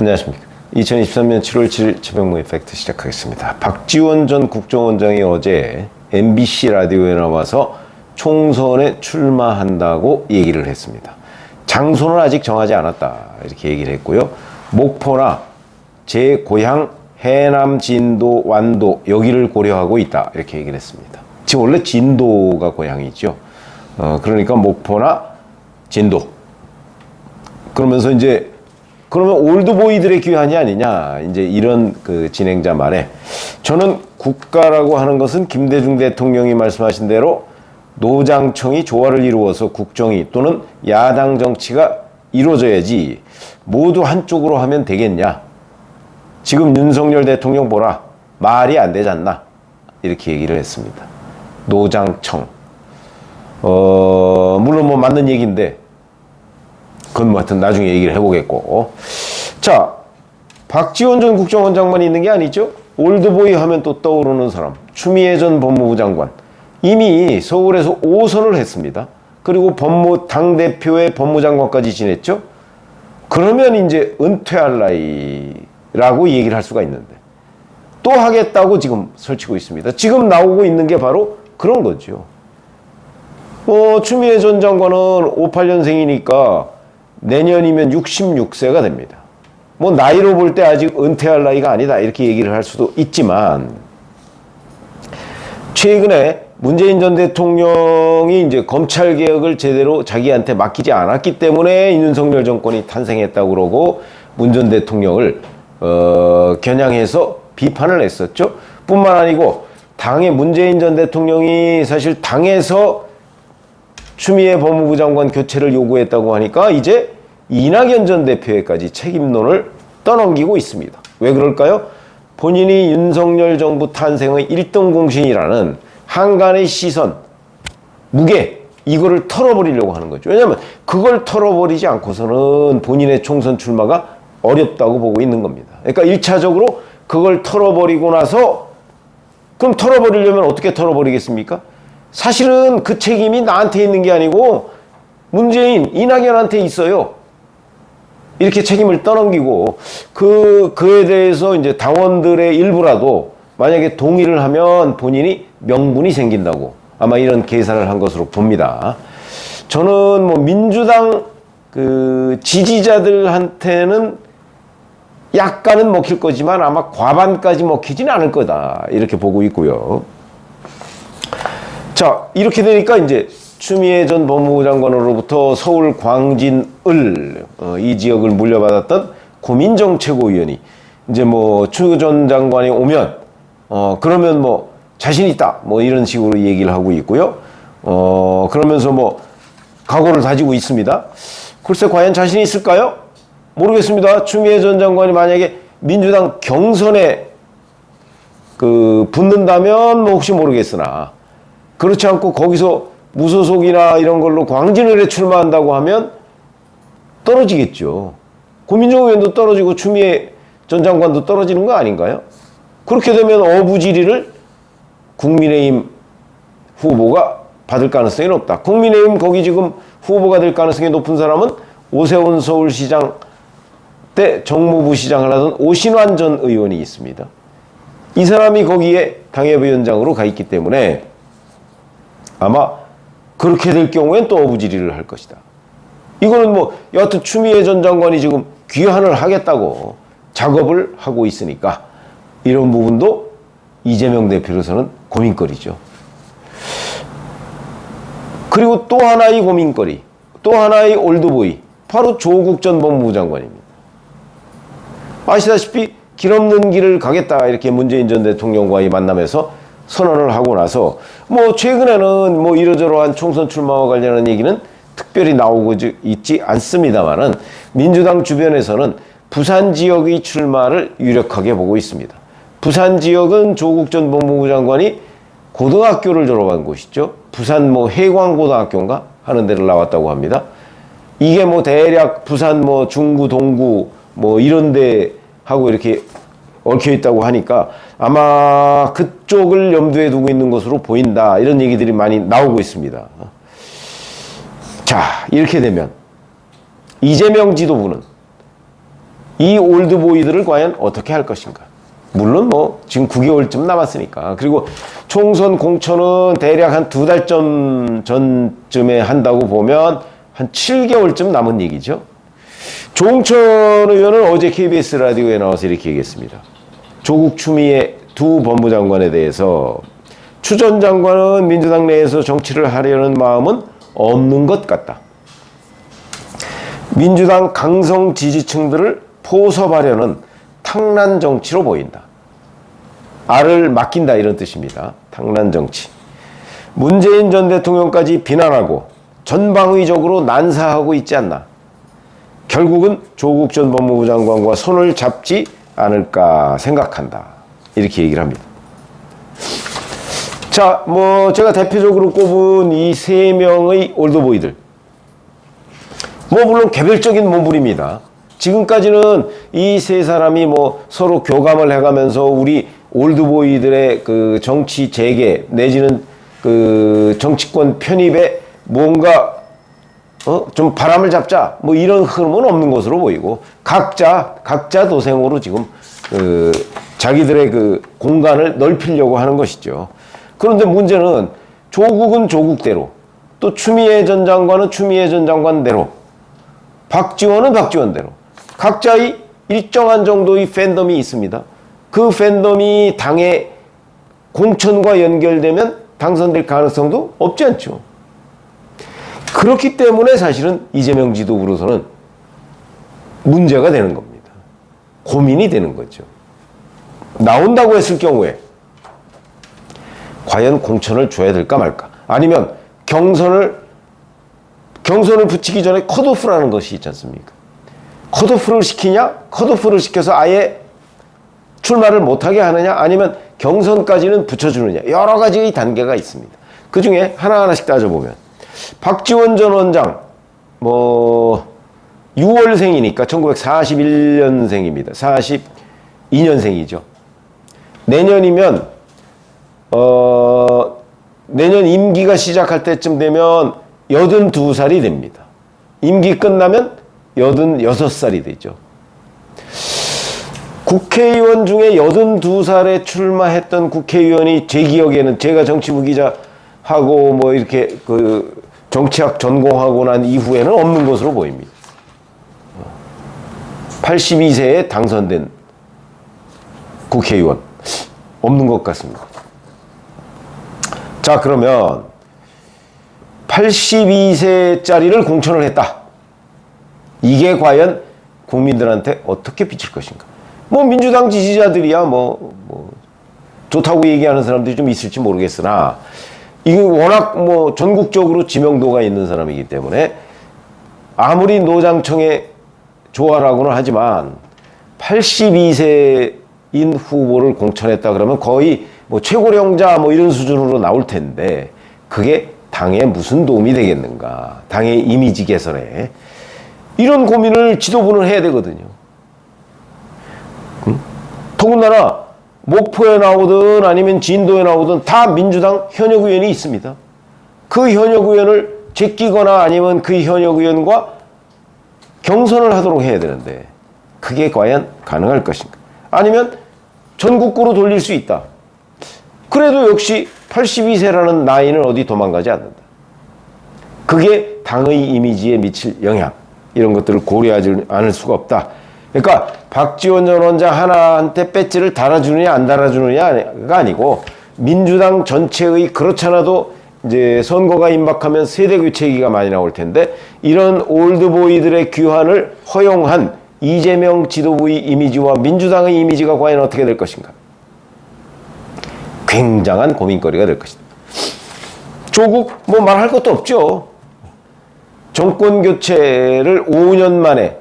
안녕하십니까. 2023년 7월 7일 최병무의 팩트 시작하겠습니다. 박지원 전 국정원장이 어제 MBC 라디오에 나와서 총선에 출마한다고 얘기를 했습니다. 장소는 아직 정하지 않았다 이렇게 얘기를 했고요. 목포나 제 고향 해남, 진도, 완도 여기를 고려하고 있다 이렇게 얘기를 했습니다. 지금 원래 진도가 고향이죠. 그러니까 목포나 진도. 그러면서 이제 그러면 올드보이들의 귀환이 아니냐 이제 이런 그 진행자 말에 저는 국가라고 하는 것은 김대중 대통령이 말씀하신 대로 노장청이 조화를 이루어서 국정이 또는 야당 정치가 이루어져야지 모두 한쪽으로 하면 되겠냐. 지금 윤석열 대통령 보라. 말이 안 되지 않나. 이렇게 얘기를 했습니다. 노장청. 물론 뭐 맞는 얘기인데 그건 뭐 하여튼 나중에 얘기를 해보겠고. 자, 박지원 전 국정원장만 있는 게 아니죠. 올드보이 하면 또 떠오르는 사람. 추미애 전 법무부 장관. 이미 서울에서 5선을 했습니다. 그리고 당대표의 법무장관까지 지냈죠. 그러면 이제 은퇴할 나이라고 얘기를 할 수가 있는데 또 하겠다고 지금 설치고 있습니다. 지금 나오고 있는 게 바로 그런 거죠. 추미애 전 장관은 58년생이니까 내년이면 66세가 됩니다. 뭐 나이로 볼 때 아직 은퇴할 나이가 아니다 이렇게 얘기를 할 수도 있지만 최근에 문재인 전 대통령이 이제 검찰 개혁을 제대로 자기한테 맡기지 않았기 때문에 윤석열 정권이 탄생했다고 그러고 문 전 대통령을 겨냥해서 비판을 했었죠. 뿐만 아니고 당의 문재인 전 대통령이 사실 당에서 추미애 법무부 장관 교체를 요구했다고 하니까 이제 이낙연 전 대표에까지 책임론을 떠넘기고 있습니다. 왜 그럴까요? 본인이 윤석열 정부 탄생의 1등 공신이라는 한간의 시선, 무게 이거를 털어버리려고 하는 거죠. 왜냐하면 그걸 털어버리지 않고서는 본인의 총선 출마가 어렵다고 보고 있는 겁니다. 그러니까 1차적으로 그걸 털어버리고 나서 그럼 털어버리려면 어떻게 털어버리겠습니까? 사실은 그 책임이 나한테 있는 게 아니고 문재인, 이낙연한테 있어요. 이렇게 책임을 떠넘기고 그에 대해서 이제 당원들의 일부라도 만약에 동의를 하면 본인이 명분이 생긴다고 아마 이런 계산을 한 것으로 봅니다. 저는 뭐 민주당 그 지지자들한테는 약간은 먹힐 거지만 아마 과반까지 먹히지는 않을 거다 이렇게 보고 있고요. 자, 이렇게 되니까 이제 추미애 전 법무부 장관으로부터 서울 광진을 이 지역을 물려받았던 고민정 최고위원이 이제 뭐 추 전 장관이 오면 그러면 뭐 자신 있다 뭐 이런 식으로 얘기를 하고 있고요. 그러면서 뭐 각오를 다지고 있습니다. 글쎄 과연 자신 있을까요? 모르겠습니다. 추미애 전 장관이 만약에 민주당 경선에 붙는다면 뭐 혹시 모르겠으나 그렇지 않고 거기서 무소속이나 이런 걸로 광진을에 출마한다고 하면 떨어지겠죠. 고민정 의원도 떨어지고 추미애 전 장관도 떨어지는 거 아닌가요? 그렇게 되면 어부지리를 국민의힘 후보가 받을 가능성이 높다. 국민의힘 거기 지금 후보가 될 가능성이 높은 사람은 오세훈 서울시장 때 정무부 시장을 하던 오신환 전 의원이 있습니다. 이 사람이 거기에 당협위원장으로 가 있기 때문에 아마 그렇게 될 경우엔 또 어부지리를 할 것이다. 이거는 뭐 여하튼 추미애 전 장관이 지금 귀환을 하겠다고 작업을 하고 있으니까 이런 부분도 이재명 대표로서는 고민거리죠. 그리고 또 하나의 고민거리, 또 하나의 올드보이, 바로 조국 전 법무부 장관입니다. 아시다시피 길 없는 길을 가겠다 이렇게 문재인 전 대통령과의 만남에서 선언을 하고 나서 뭐 최근에는 뭐 이러저러한 총선 출마와 관련한 얘기는 특별히 나오고 있지 않습니다만은 민주당 주변에서는 부산 지역의 출마를 유력하게 보고 있습니다. 부산 지역은 조국 전 법무부 장관이 고등학교를 졸업한 곳이죠. 부산 뭐 해광고등학교인가 하는 데를 나왔다고 합니다. 이게 뭐 대략 부산 뭐 중구 동구 뭐 이런 데 하고 이렇게 얽혀 있다고 하니까 아마 그쪽을 염두에 두고 있는 것으로 보인다 이런 얘기들이 많이 나오고 있습니다. 자, 이렇게 되면 이재명 지도부는 이 올드보이들을 과연 어떻게 할 것인가. 물론 뭐 지금 9개월쯤 남았으니까. 그리고 총선 공천은 대략 한 2달 전쯤에 한다고 보면 한 7개월쯤 남은 얘기죠. 조홍천 의원은 어제 KBS 라디오에 나와서 이렇게 얘기했습니다. 조국 추미애 두 법무장관에 대해서 추 전 장관은 민주당 내에서 정치를 하려는 마음은 없는 것 같다. 민주당 강성 지지층들을 포섭하려는 탕란 정치로 보인다. 알을 맡긴다 이런 뜻입니다. 탕란 정치. 문재인 전 대통령까지 비난하고 전방위적으로 난사하고 있지 않나. 결국은 조국 전 법무부 장관과 손을 잡지 않을까 생각한다. 이렇게 얘기를 합니다. 자, 뭐 제가 대표적으로 꼽은 이 3명의 올드보이들. 뭐 물론 개별적인 몸부림이다. 지금까지는 이 3사람이 뭐 서로 교감을 해가면서 우리 올드보이들의 그 정치 재개 내지는 그 정치권 편입에 뭔가 좀 바람을 잡자 뭐 이런 흐름은 없는 것으로 보이고 각자 도생으로 지금 자기들의 그 공간을 넓히려고 하는 것이죠. 그런데 문제는 조국은 조국대로, 또 추미애 전 장관은 추미애 전 장관대로, 박지원은 박지원대로 각자의 일정한 정도의 팬덤이 있습니다. 그 팬덤이 당의 공천과 연결되면 당선될 가능성도 없지 않죠. 그렇기 때문에 사실은 이재명 지도부로서는 문제가 되는 겁니다. 고민이 되는 거죠. 나온다고 했을 경우에 과연 공천을 줘야 될까 말까? 아니면 경선을 붙이기 전에 컷오프라는 것이 있지 않습니까? 컷오프를 시키냐? 컷오프를 시켜서 아예 출마를 못하게 하느냐? 아니면 경선까지는 붙여주느냐? 여러 가지의 단계가 있습니다. 그 중에 하나하나씩 따져보면 박지원 전 원장 6월생이니까 1941년생입니다. 42년생이죠. 내년이면 내년 임기가 시작할 때쯤 되면 82살이 됩니다. 임기 끝나면 86살이 되죠. 국회의원 중에 82살에 출마했던 국회의원이 제 기억에는 제가 정치부 기자하고 뭐 이렇게 그 정치학 전공하고 난 이후에는 없는 것으로 보입니다. 82세에 당선된 국회의원 없는 것 같습니다. 자, 그러면 82세짜리를 공천을 했다. 이게 과연 국민들한테 어떻게 비칠 것인가? 뭐 민주당 지지자들이야 뭐 좋다고 얘기하는 사람들이 좀 있을지 모르겠으나 이게 워낙 뭐 전국적으로 지명도가 있는 사람이기 때문에 아무리 노장청에 조화라고는 하지만 82세인 후보를 공천했다 그러면 거의 뭐 최고령자 뭐 이런 수준으로 나올 텐데 그게 당에 무슨 도움이 되겠는가? 당의 이미지 개선에 이런 고민을 지도부는 해야 되거든요. 더군다나 목포에 나오든 아니면 진도에 나오든 다 민주당 현역 의원이 있습니다. 그 현역 의원을 제끼거나 아니면 그 현역 의원과 경선을 하도록 해야 되는데 그게 과연 가능할 것인가? 아니면 전국구로 돌릴 수 있다. 그래도 역시 82세라는 나이는 어디 도망가지 않는다. 그게 당의 이미지에 미칠 영향 이런 것들을 고려하지 않을 수가 없다. 그러니까 박지원 전 원장 하나한테 배지를 달아주느냐 안 달아주느냐가 아니고 민주당 전체의 그렇잖아도 이제 선거가 임박하면 세대 교체기가 많이 나올 텐데 이런 올드보이들의 귀환을 허용한 이재명 지도부의 이미지와 민주당의 이미지가 과연 어떻게 될 것인가? 굉장한 고민거리가 될 것이다. 조국 뭐 말할 것도 없죠. 정권 교체를 5년 만에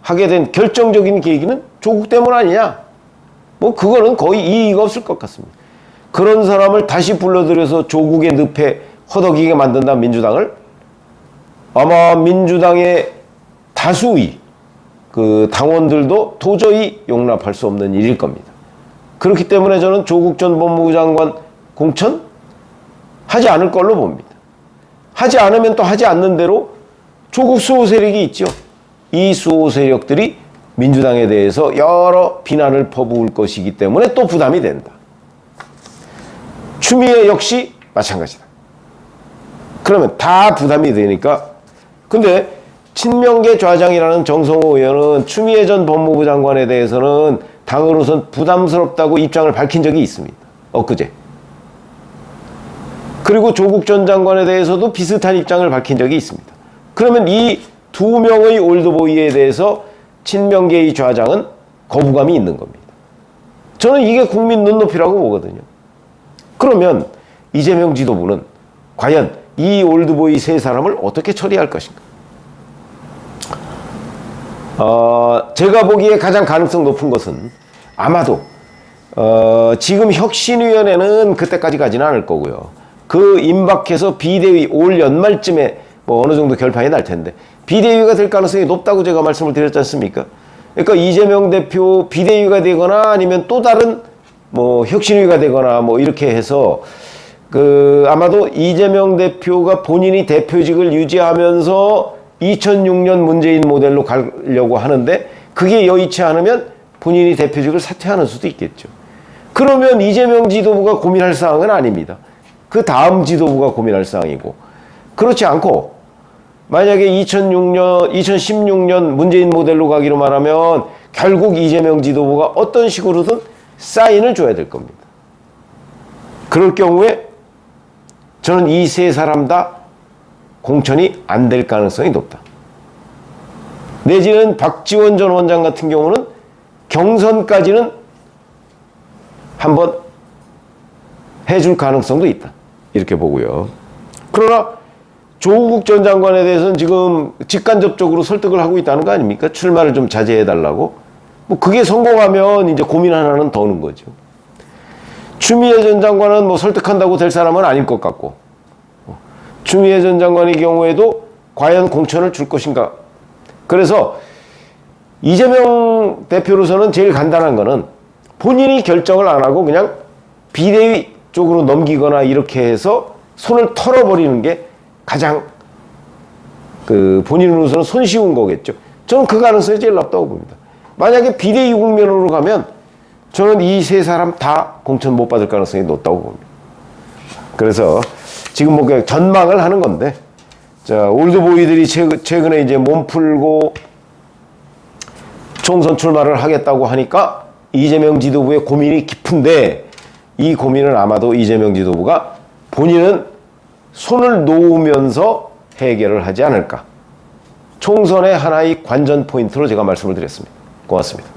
하게 된 결정적인 계기는 조국 때문 아니냐? 뭐 그거는 거의 이의가 없을 것 같습니다. 그런 사람을 다시 불러들여서 조국의 늪에 허덕이게 만든다는 민주당을 아마 민주당의 다수의 그 당원들도 도저히 용납할 수 없는 일일 겁니다. 그렇기 때문에 저는 조국 전 법무부 장관 공천 하지 않을 걸로 봅니다. 하지 않으면 또 하지 않는 대로 조국 수호 세력이 있죠. 이 수호 세력들이 민주당에 대해서 여러 비난을 퍼부을 것이기 때문에 또 부담이 된다. 추미애 역시 마찬가지다. 그러면 다 부담이 되니까. 근데 친명계 좌장이라는 정성호 의원은 추미애 전 법무부 장관에 대해서는 당으로선 부담스럽다고 입장을 밝힌 적이 있습니다. 엊그제. 그리고 조국 전 장관에 대해서도 비슷한 입장을 밝힌 적이 있습니다. 그러면 이 두 명의 올드보이에 대해서 친명계의 좌장은 거부감이 있는 겁니다. 저는 이게 국민 눈높이라고 보거든요. 그러면 이재명 지도부는 과연 이 올드보이 세 사람을 어떻게 처리할 것인가? 제가 보기에 가장 가능성 높은 것은 아마도 지금 혁신위원회는 그때까지 가지는 않을 거고요. 그 임박해서 비대위 올 연말쯤에 뭐 어느 정도 결판이 날 텐데 비대위가 될 가능성이 높다고 제가 말씀을 드렸지 않습니까? 그러니까 이재명 대표 비대위가 되거나 아니면 또 다른 뭐 혁신위가 되거나 뭐 이렇게 해서 아마도 이재명 대표가 본인이 대표직을 유지하면서 2006년 문재인 모델로 가려고 하는데 그게 여의치 않으면 본인이 대표직을 사퇴하는 수도 있겠죠. 그러면 이재명 지도부가 고민할 사항은 아닙니다. 그 다음 지도부가 고민할 사항이고, 그렇지 않고 만약에 2016년 문재인 모델로 가기로 말하면 결국 이재명 지도부가 어떤 식으로든 사인을 줘야 될 겁니다. 그럴 경우에 저는 이 세 사람 다 공천이 안 될 가능성이 높다. 내지는 박지원 전 원장 같은 경우는 경선까지는 한번 해줄 가능성도 있다. 이렇게 보고요. 그러나 조국 전 장관에 대해서는 지금 직간접적으로 설득을 하고 있다는 거 아닙니까? 출마를 좀 자제해달라고. 뭐 그게 성공하면 이제 고민 하나는 더 오는 거죠. 추미애 전 장관은 뭐 설득한다고 될 사람은 아닐 것 같고, 추미애 전 장관의 경우에도 과연 공천을 줄 것인가. 그래서 이재명 대표로서는 제일 간단한 거는 본인이 결정을 안 하고 그냥 비대위 쪽으로 넘기거나 이렇게 해서 손을 털어버리는 게 가장 본인으로서는 손쉬운 거겠죠. 저는 그 가능성이 제일 높다고 봅니다. 만약에 비대위 국면으로 가면 저는 이 세 사람 다 공천 못 받을 가능성이 높다고 봅니다. 그래서 지금 뭐 그냥 전망을 하는 건데, 자, 올드보이들이 최근에 이제 몸 풀고 총선 출마를 하겠다고 하니까 이재명 지도부의 고민이 깊은데, 이 고민은 아마도 이재명 지도부가 본인은 손을 놓으면서 해결을 하지 않을까. 총선의 하나의 관전 포인트로 제가 말씀을 드렸습니다. 고맙습니다.